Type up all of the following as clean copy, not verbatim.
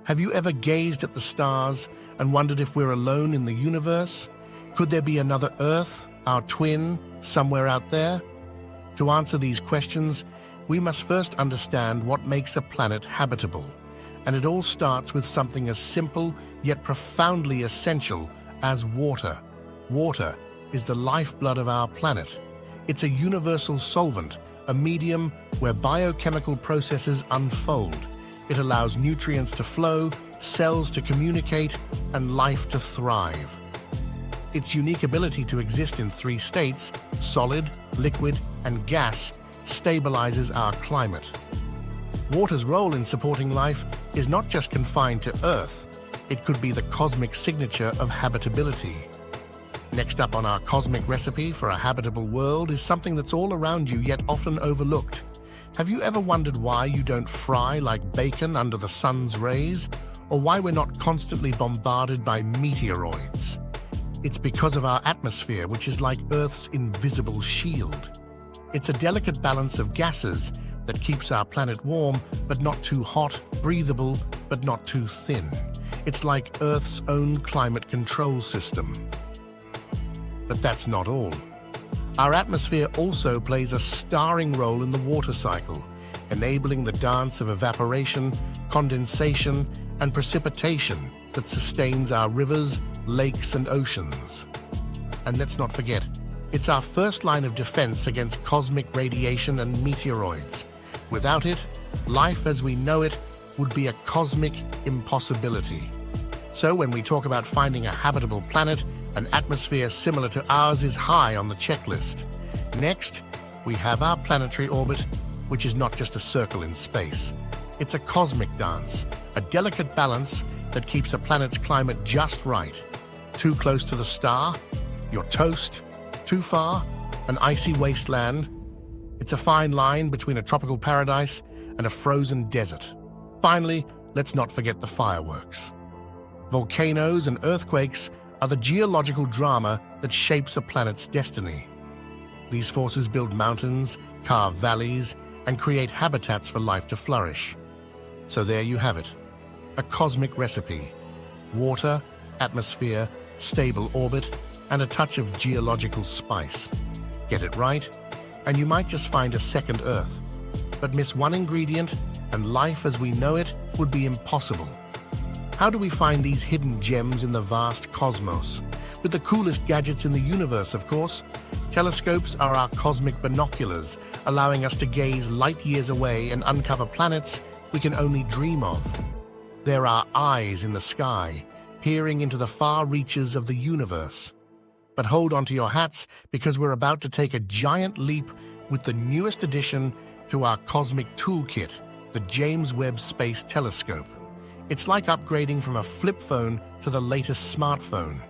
Have you ever gazed at the stars and wondered if we're alone in the universe? Could there be another Earth, our twin, somewhere out there? To answer these questions, we must first understand what makes a planet habitable. And it all starts with something as simple yet profoundly essential as water. Water is the lifeblood of our planet. It's a universal solvent, a medium where biochemical processes unfold. It allows nutrients to flow, cells to communicate, and life to thrive. Its unique ability to exist in 3 states, solid, liquid, and gas, stabilizes our climate. Water's role in supporting life is not just confined to Earth. It could be the cosmic signature of habitability. Next up on our cosmic recipe for a habitable world is something that's all around you yet often overlooked. Have you ever wondered why you don't fry like bacon under the sun's rays? Or why we're not constantly bombarded by meteoroids? It's because of our atmosphere, which is like Earth's invisible shield. It's a delicate balance of gases that keeps our planet warm, but not too hot, breathable, but not too thin. It's like Earth's own climate control system. But that's not all. Our atmosphere also plays a starring role in the water cycle, enabling the dance of evaporation, condensation, and precipitation that sustains our rivers, lakes, and oceans. And let's not forget, it's our first line of defense against cosmic radiation and meteoroids. Without it, life as we know it would be a cosmic impossibility. So when we talk about finding a habitable planet, an atmosphere similar to ours is high on the checklist. Next, we have our planetary orbit, which is not just a circle in space. It's a cosmic dance, a delicate balance that keeps a planet's climate just right. Too close to the star, you're toast. Too far, an icy wasteland. It's a fine line between a tropical paradise and a frozen desert. Finally, let's not forget the fireworks. Volcanoes and earthquakes are the geological drama that shapes a planet's destiny. These forces build mountains, carve valleys, and create habitats for life to flourish. So there you have it, a cosmic recipe. Water, atmosphere, stable orbit, and a touch of geological spice. Get it right, and you might just find a second Earth. But miss one ingredient, and life as we know it would be impossible. How do we find these hidden gems in the vast cosmos? With the coolest gadgets in the universe, of course. Telescopes are our cosmic binoculars, allowing us to gaze light years away and uncover planets we can only dream of. There are eyes in the sky, peering into the far reaches of the universe. But hold on to your hats, because we're about to take a giant leap with the newest addition to our cosmic toolkit, the James Webb Space Telescope. It's like upgrading from a flip phone to the latest smartphone.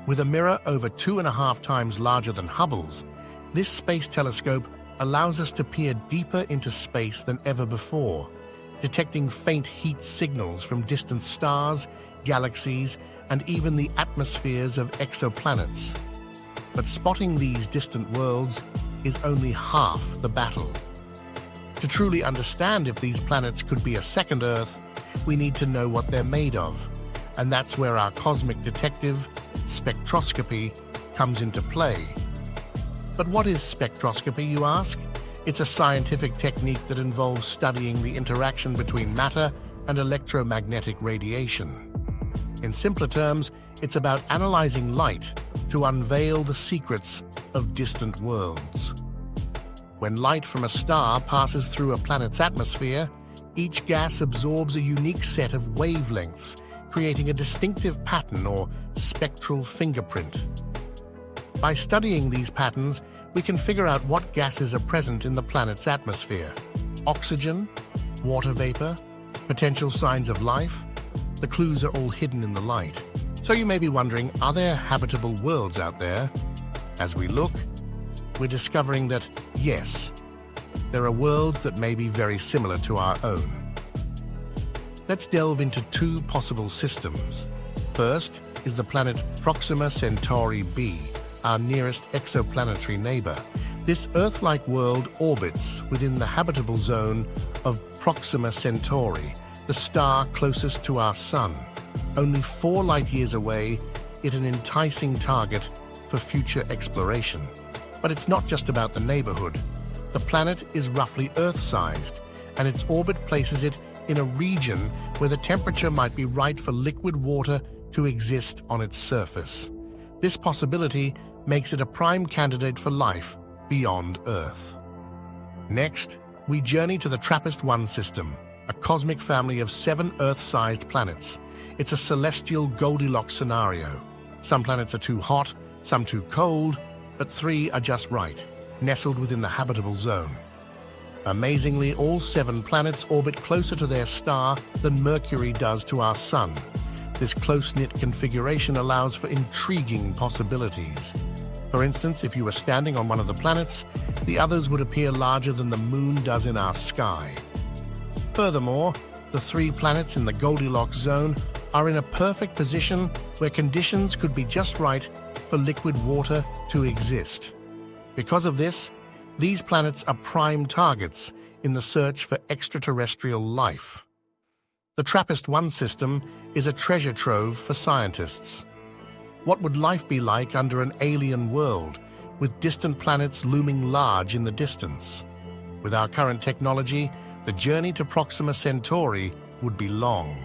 With a mirror over 2.5 times larger than Hubble's, this space telescope allows us to peer deeper into space than ever before, detecting faint heat signals from distant stars, galaxies, and even the atmospheres of exoplanets. But spotting these distant worlds is only half the battle. To truly understand if these planets could be a second Earth, we need to know what they're made of. And that's where our cosmic detective, spectroscopy, comes into play. But what is spectroscopy, you ask? It's a scientific technique that involves studying the interaction between matter and electromagnetic radiation. In simpler terms, it's about analyzing light to unveil the secrets of distant worlds. When light from a star passes through a planet's atmosphere, each gas absorbs a unique set of wavelengths, creating a distinctive pattern or spectral fingerprint. By studying these patterns, we can figure out what gases are present in the planet's atmosphere. Oxygen, water vapor, potential signs of life. The clues are all hidden in the light. So you may be wondering, are there habitable worlds out there? As we look, we're discovering that, yes, there are worlds that may be very similar to our own. Let's delve into 2 possible systems. First is the planet Proxima Centauri B, our nearest exoplanetary neighbor. This Earth-like world orbits within the habitable zone of Proxima Centauri, the star closest to our Sun, only 4 light-years away, it an enticing target for future exploration. But it's not just about the neighborhood. The planet is roughly Earth-sized, and its orbit places it in a region where the temperature might be right for liquid water to exist on its surface. This possibility makes it a prime candidate for life beyond Earth. Next, we journey to the TRAPPIST-1 System, a cosmic family of 7 Earth-sized planets. It's a celestial Goldilocks scenario. Some planets are too hot, some too cold, but 3 are just right, nestled within the habitable zone. Amazingly, all 7 planets orbit closer to their star than Mercury does to our Sun. This close-knit configuration allows for intriguing possibilities. For instance, if you were standing on one of the planets, the others would appear larger than the Moon does in our sky. Furthermore, the 3 planets in the Goldilocks zone are in a perfect position where conditions could be just right for liquid water to exist. Because of this, these planets are prime targets in the search for extraterrestrial life. The TRAPPIST-1 system is a treasure trove for scientists. What would life be like under an alien world, with distant planets looming large in the distance? With our current technology, the journey to Proxima Centauri would be long.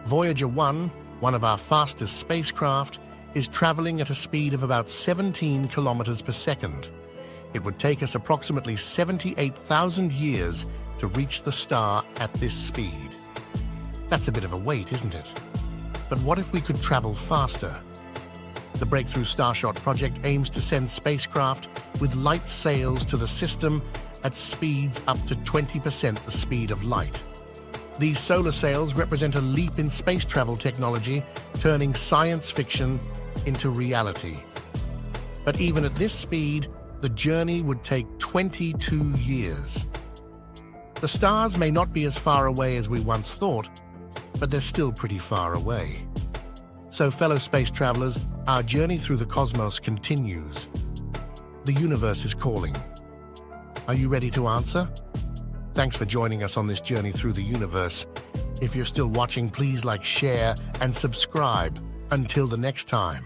Voyager 1, one of our fastest spacecraft, is traveling at a speed of about 17 kilometers per second. It would take us approximately 78,000 years to reach the star at this speed. That's a bit of a wait, isn't it? But what if we could travel faster? The Breakthrough Starshot project aims to send spacecraft with light sails to the system at speeds up to 20% the speed of light. These solar sails represent a leap in space travel technology, turning science fiction into reality. But even at this speed, the journey would take 22 years. The stars may not be as far away as we once thought, but they're still pretty far away. So, fellow space travelers, our journey through the cosmos continues. The universe is calling. Are you ready to answer? Thanks for joining us on this journey through the universe. If you're still watching, please like, share, and subscribe. Until the next time.